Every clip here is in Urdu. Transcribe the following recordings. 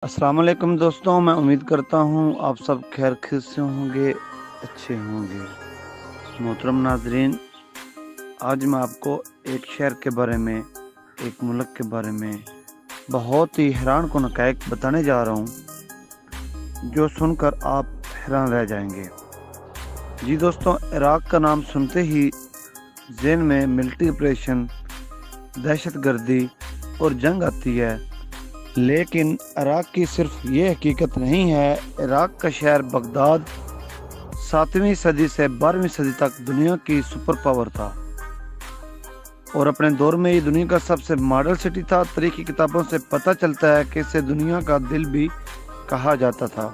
السلام علیکم دوستوں، میں امید کرتا ہوں آپ سب خیر خیریت سے ہوں گے، اچھے ہوں گے۔ محترم ناظرین، آج میں آپ کو ایک شہر کے بارے میں، ایک ملک کے بارے میں بہت ہی حیران کن حقائق بتانے جا رہا ہوں جو سن کر آپ حیران رہ جائیں گے۔ جی دوستوں، عراق کا نام سنتے ہی ذہن میں ملٹری آپریشن، دہشت گردی اور جنگ آتی ہے، لیکن عراق کی صرف یہ حقیقت نہیں ہے۔ عراق کا شہر بغداد 7ویں صدی سے 12ویں صدی تک دنیا کی سپر پاور تھا اور اپنے دور میں یہ دنیا کا سب سے ماڈل سٹی تھا۔ تاریخی کتابوں سے پتہ چلتا ہے کہ اسے دنیا کا دل بھی کہا جاتا تھا۔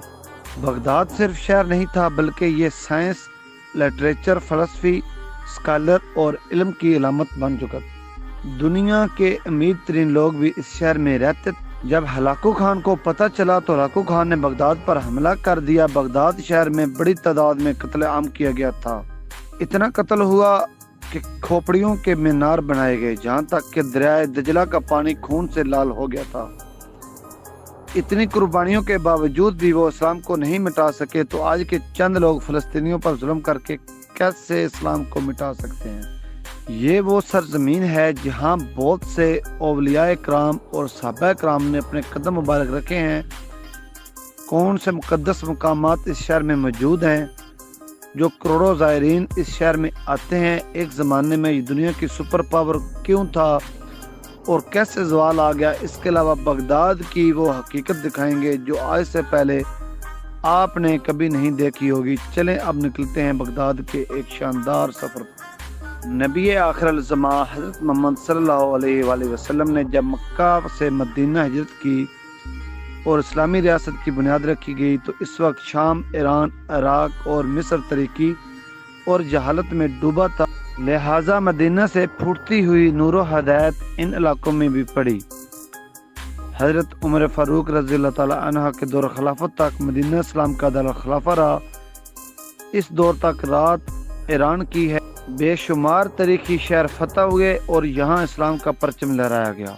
بغداد صرف شہر نہیں تھا بلکہ یہ سائنس، لٹریچر، فلسفی، اسکالر اور علم کی علامت بن چکا تھا۔ دنیا کے امیر ترین لوگ بھی اس شہر میں رہتے تھے۔ جب ہلاکو خان کو پتہ چلا تو ہلاکو خان نے بغداد پر حملہ کر دیا۔ بغداد شہر میں بڑی تعداد میں قتل عام کیا گیا تھا۔ اتنا قتل ہوا کہ کھوپڑیوں کے مینار بنائے گئے، جہاں تک کہ دریائے دجلہ کا پانی خون سے لال ہو گیا تھا۔ اتنی قربانیوں کے باوجود بھی وہ اسلام کو نہیں مٹا سکے، تو آج کے چند لوگ فلسطینیوں پر ظلم کر کے کیسے اسلام کو مٹا سکتے ہیں؟ یہ وہ سرزمین ہے جہاں بہت سے اولیاء کرام اور صحابہ کرام نے اپنے قدم مبارک رکھے ہیں۔ کون سے مقدس مقامات اس شہر میں موجود ہیں جو کروڑوں زائرین اس شہر میں آتے ہیں۔ ایک زمانے میں یہ دنیا کی سپر پاور کیوں تھا اور کیسے زوال آ گیا، اس کے علاوہ بغداد کی وہ حقیقت دکھائیں گے جو آج سے پہلے آپ نے کبھی نہیں دیکھی ہوگی۔ چلیں اب نکلتے ہیں بغداد کے ایک شاندار سفر پر۔ نبی آخر الزماں حضرت محمد صلی اللہ علیہ وآلہ وسلم نے جب مکہ سے مدینہ ہجرت کی اور اسلامی ریاست کی بنیاد رکھی گئی تو اس وقت شام، ایران، عراق اور مصر تاریکی اور جہالت میں ڈوبا تھا، لہٰذا مدینہ سے پھوٹتی ہوئی نور و ہدایت ان علاقوں میں بھی پڑی۔ حضرت عمر فاروق رضی اللہ تعالیٰ عنہ کے دور خلافت تک مدینہ اسلام کا دارالخلافہ رہا۔ اس دور تک رات ایران کی ہے، بے شمار تاریخی شہر فتح ہوئے اور یہاں اسلام کا پرچم لہرایا گیا،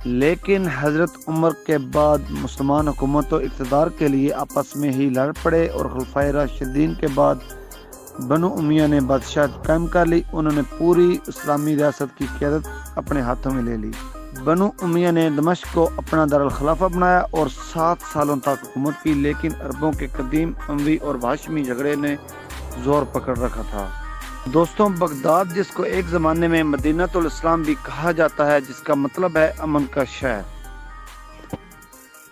لیکن حضرت عمر کے بعد مسلمان حکومت و اقتدار کے لیے آپس میں ہی لڑ پڑے اور خلفائے راشدین کے بعد بنو امیہ نے بادشاہت قائم کر لی۔ انہوں نے پوری اسلامی ریاست کی قیادت اپنے ہاتھوں میں لے لی۔ بنو امیہ نے دمشق کو اپنا دارالخلافہ بنایا اور 7 سالوں تک حکومت کی، لیکن عربوں کے قدیم اموی اور ہاشمی جھگڑے نے زور پکڑ رکھا تھا۔ دوستوں، بغداد جس کو ایک زمانے میں مدینۃ الاسلام بھی کہا جاتا ہے، جس کا مطلب ہے امن کا شہر،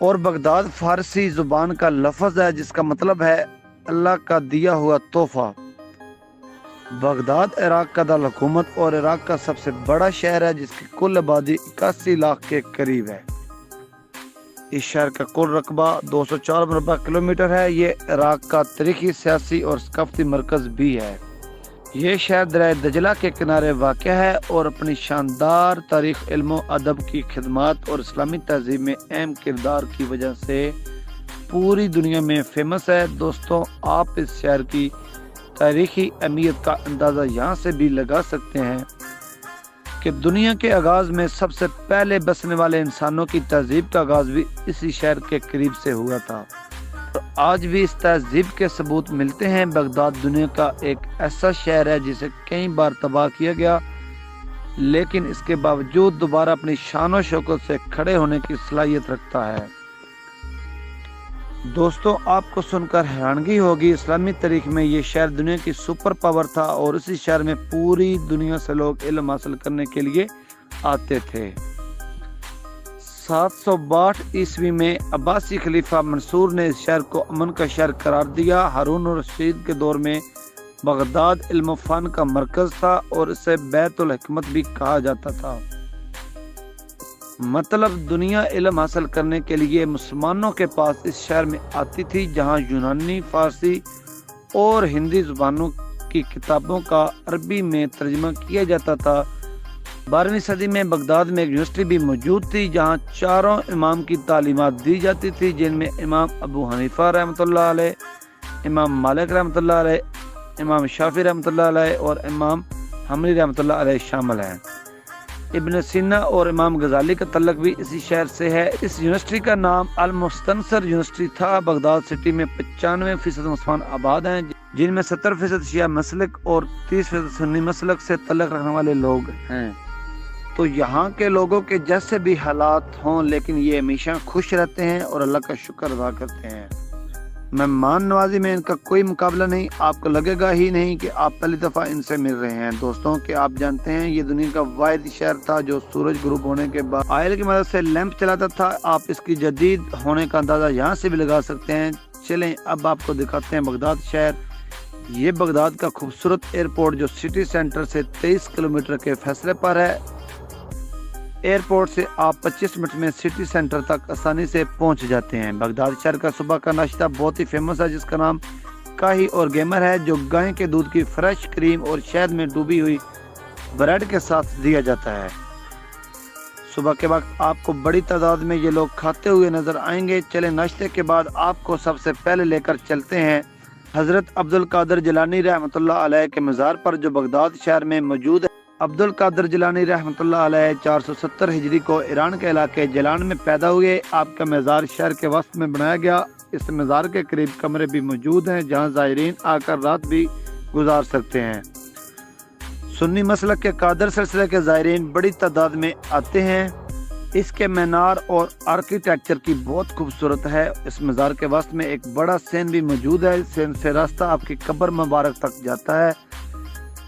اور بغداد فارسی زبان کا لفظ ہے جس کا مطلب ہے اللہ کا دیا ہوا تحفہ۔ بغداد عراق کا دارالحکومت اور عراق کا سب سے بڑا شہر ہے جس کی کل آبادی 81 لاکھ کے قریب ہے۔ اس شہر کا کل رقبہ 204 مربع کلومیٹر ہے۔ یہ عراق کا تاریخی، سیاسی اور ثقافتی مرکز بھی ہے۔ یہ شہر دریائے دجلہ کے کنارے واقع ہے اور اپنی شاندار تاریخ، علم و ادب کی خدمات اور اسلامی تہذیب میں اہم کردار کی وجہ سے پوری دنیا میں فیمس ہے۔ دوستوں، آپ اس شہر کی تاریخی اہمیت کا اندازہ یہاں سے بھی لگا سکتے ہیں کہ دنیا کے آغاز میں سب سے پہلے بسنے والے انسانوں کی تہذیب کا آغاز بھی اسی شہر کے قریب سے ہوا تھا، اور آج بھی اس تہذیب کے ثبوت ملتے ہیں۔ بغداد دنیا کا ایک ایسا شہر ہے جسے کئی بار تباہ کیا گیا، لیکن اس کے باوجود دوبارہ اپنی شان و شوکت سے کھڑے ہونے کی صلاحیت رکھتا ہے۔ دوستوں، آپ کو سن کر حیرانگی ہوگی، اسلامی تاریخ میں یہ شہر دنیا کی سپر پاور تھا اور اسی شہر میں پوری دنیا سے لوگ علم حاصل کرنے کے لیے آتے تھے۔ 762 عیسوی میں عباسی خلیفہ منصور نے اس شہر کو امن کا شہر قرار دیا۔ ہارون الرشید کے دور میں بغداد علم و فن کا مرکز تھا اور اسے بیت الحکمت بھی کہا جاتا تھا، مطلب دنیا علم حاصل کرنے کے لیے مسلمانوں کے پاس اس شہر میں آتی تھی، جہاں یونانی، فارسی اور ہندی زبانوں کی کتابوں کا عربی میں ترجمہ کیا جاتا تھا۔ 12ویں صدی میں بغداد میں ایک یونیورسٹی بھی موجود تھی جہاں 4 امام کی تعلیمات دی جاتی تھی، جن میں امام ابو حنیفہ رحمۃ اللہ علیہ، امام مالک رحمۃ اللہ علیہ، امام شافعی رحمۃ اللہ علیہ اور امام حنبلی رحمۃ اللہ علیہ شامل ہیں۔ ابن سینا اور امام غزالی کا تعلق بھی اسی شہر سے ہے۔ اس یونیورسٹی کا نام المستنصر یونیورسٹی تھا۔ بغداد سٹی میں 95% مسلمان آباد ہیں، جن میں 70% شیعہ مسلک اور 30% سنی مسلک سے تعلق رکھنے والے لوگ ہیں۔ تو یہاں کے لوگوں کے جیسے بھی حالات ہوں، لیکن یہ ہمیشہ خوش رہتے ہیں اور اللہ کا شکر ادا کرتے ہیں۔ مہمان نوازی میں ان کا کوئی مقابلہ نہیں، آپ کو لگے گا ہی نہیں کہ آپ پہلی دفعہ ان سے مل رہے ہیں۔ دوستوں کہ آپ جانتے ہیں یہ دنیا کا واحد شہر تھا جو سورج غروب ہونے کے بعد آئل کی مدد سے لیمپ چلاتا تھا۔ آپ اس کی جدید ہونے کا اندازہ یہاں سے بھی لگا سکتے ہیں۔ چلیں اب آپ کو دکھاتے ہیں بغداد شہر۔ یہ بغداد کا خوبصورت ایئرپورٹ جو سٹی سینٹر سے 23 کلومیٹر کے فاصلے پر ہے۔ ایئرپورٹ سے آپ 25 منٹ میں سٹی سینٹر تک آسانی سے پہنچ جاتے ہیں۔ بغداد شہر کا صبح کا ناشتہ بہت ہی فیمس ہے، جس کا نام کاہی اور گیمر ہے، جو گائے کے دودھ کی فریش کریم اور شہد میں ڈوبی ہوئی بریڈ کے ساتھ دیا جاتا ہے۔ صبح کے وقت آپ کو بڑی تعداد میں یہ لوگ کھاتے ہوئے نظر آئیں گے۔ چلیں ناشتے کے بعد آپ کو سب سے پہلے لے کر چلتے ہیں حضرت عبد القادر جیلانی رحمۃ اللہ علیہ کے مزار پر، جو بغداد شہر میں موجود ہے۔ عبد القادر جیلانی رحمۃ اللہ علیہ 470 ہجری کو ایران کے علاقے جیلان میں پیدا ہوئے۔ آپ کا مزار شہر کے وسط میں بنایا گیا۔ اس مزار کے قریب کمرے بھی موجود ہیں جہاں زائرین آ کر رات بھی گزار سکتے ہیں۔ سنی مسلک کے قادر سلسلے کے زائرین بڑی تعداد میں آتے ہیں۔ اس کے مینار اور آرکیٹیکچر کی بہت خوبصورت ہے۔ اس مزار کے وسط میں ایک بڑا سین بھی موجود ہے۔ سین سے راستہ آپ کی قبر مبارک تک جاتا ہے۔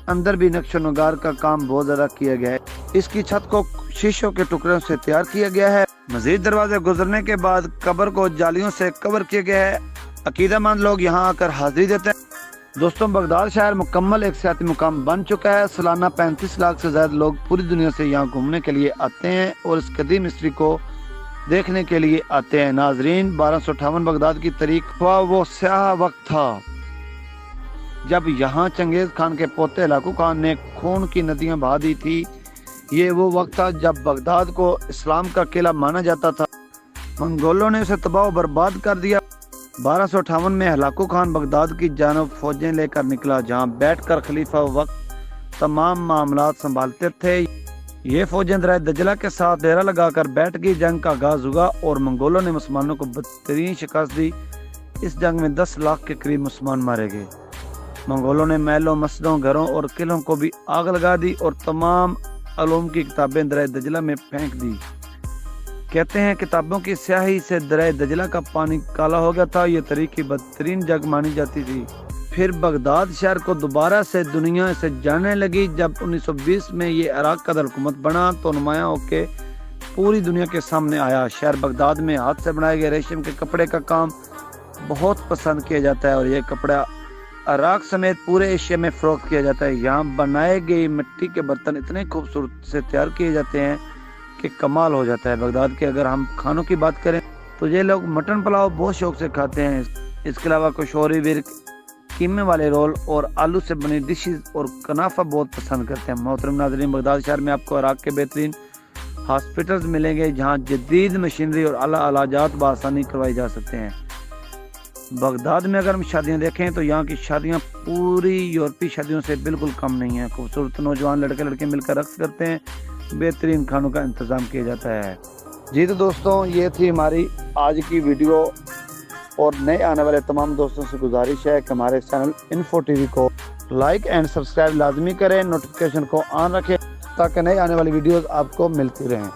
اندر بھی نقش و نگار کا کام بہت زیادہ کیا گیا ہے۔ اس کی چھت کو شیشوں کے ٹکڑوں سے تیار کیا گیا ہے۔ مزید دروازے گزرنے کے بعد قبر کو جالیوں سے کور کیا گیا ہے۔ عقیدہ مند لوگ یہاں آ کر حاضری دیتے ہیں۔ دوستوں بغداد شہر مکمل ایک سیاحتی مقام بن چکا ہے۔ سالانہ 35 لاکھ سے زائد لوگ پوری دنیا سے یہاں گھومنے کے لیے آتے ہیں اور اس قدیم ہسٹری کو دیکھنے کے لیے آتے ہیں۔ ناظرین 1258 بغداد کی تاریخ وہ سیاہ وقت تھا جب یہاں چنگیز خان کے پوتے ہلاکو خان نے خون کی ندیاں بہا دی تھی۔ یہ وہ وقت تھا جب بغداد کو اسلام کا قلعہ مانا جاتا تھا۔ منگولوں نے اسے تباہ و برباد کر دیا۔ 1258 میں ہلاکو خان بغداد کی جانب فوجیں لے کر نکلا، جہاں بیٹھ کر خلیفہ وقت تمام معاملات سنبھالتے تھے۔ یہ فوجیں دریائے دجلہ کے ساتھ ڈیرا لگا کر بیٹھ گئی۔ جنگ کا آغاز ہوا اور منگولوں نے مسلمانوں کو بدترین شکست دی۔ اس جنگ میں 10 لاکھ کے قریب مسلمان مارے گئے۔ منگولوں نے محلوں، مسجدوں، گھروں اور قلعوں کو بھی آگ لگا دی اور تمام علوم کی کتابیں دریائے دجلہ میں پھینک دی۔ کہتے ہیں کتابوں کی سیاہی سے دریائے دجلہ کا پانی کالا ہو گیا تھا۔ یہ تاریخ کی بدترین جنگ مانی جاتی تھی۔ پھر بغداد شہر کو دوبارہ سے دنیا سے جاننے لگی۔ جب 1920 میں یہ عراق کا دارالحکومت بنا تو نمایاں ہو کے پوری دنیا کے سامنے آیا۔ شہر بغداد میں ہاتھ سے بنائے گئے ریشم کے کپڑے کا کام بہت پسند کیا جاتا ہے اور یہ کپڑا عراق سمیت پورے ایشیا میں فروخت کیا جاتا ہے۔ یہاں بنائے گئے مٹی کے برتن اتنے خوبصورت سے تیار کیے جاتے ہیں کہ کمال ہو جاتا ہے۔ بغداد کے اگر ہم کھانوں کی بات کریں تو یہ لوگ مٹن پلاؤ بہت شوق سے کھاتے ہیں۔ اس کے علاوہ کشوری ورک، قیمے والے رول اور آلو سے بنی ڈشز اور کنافہ بہت پسند کرتے ہیں۔ محترم ناظرین بغداد شہر میں آپ کو عراق کے بہترین ہاسپٹلز ملیں گے جہاں جدید مشینری اور اعلیٰ علاجات بآسانی کروائی جا سکتے ہیں۔ بغداد میں اگر ہم شادیاں دیکھیں تو یہاں کی شادیاں پوری یورپی شادیوں سے بالکل کم نہیں ہیں۔ خوبصورت نوجوان لڑکے لڑکے مل کر رقص کرتے ہیں۔ بہترین کھانوں کا انتظام کیا جاتا ہے۔ جی تو دوستوں یہ تھی ہماری آج کی ویڈیو، اور نئے آنے والے تمام دوستوں سے گزارش ہے کہ ہمارے چینل انفو ٹی وی کو لائک اینڈ سبسکرائب لازمی کریں، نوٹیفیکیشن کو آن رکھیں تاکہ نئے آنے والی ویڈیوز آپ کو ملتی رہیں۔